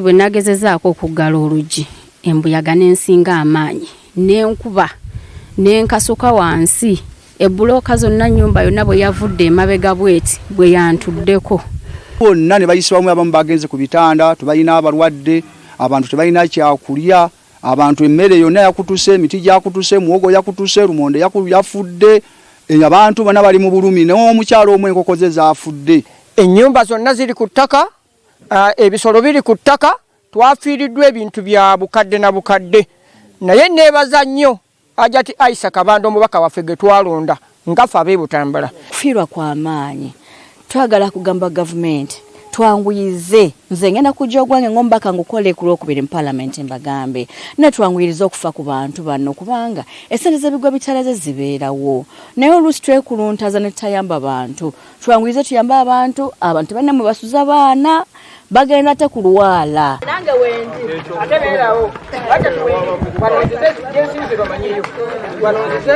bwe nagezezaako okuggala oluggi embuyaga n'ensinga amaanyi n'enkuba n'enkasuka wansi ebbulooka zonna nnyumba yonna bwe yavudde emabega bweti bwe yantuddeko. Bonna ne bayisibwamu abamu bagenze ku bitanda, tubalina abalwadde, abantu tebalina kyakulya, abantu emmere yonna yakutuse, emiti gyakutuse, muwogo yakutuse, lumonde yafudde, abantu bana bali mu bulumi n'omukyalo omwe enkoko ze zaafudde. Ennyumba zonna ziri ku ttaka, ebisolo biri ku ttaka, twafiiriddwa ebintu bya bukadde na bukadde. Naye neebaza nnyo Ajati Aisa Kabando omubaka waffe gwe twalonda ngafa ab'e Butambala. Kufiirwa kwa maanyi. Twagala kugamba gavumenti twanguyize nze ngenda kujja ogwange ngombaka ngukole ku Lwokubiri mu Parliament mbagambe ne twanguyiriza okufa ku bantu banno kubanga esente z'ebigwa bitalaze zibeerawo naye oluusi twekuluntaza ne tayamba bantu twanguyirize tuyamba abantu balina mwe basuza baana bagenda te ku lwala nange wendi ate beerawo ate tuwendi walonzize jensinze bamanyiyo walonzize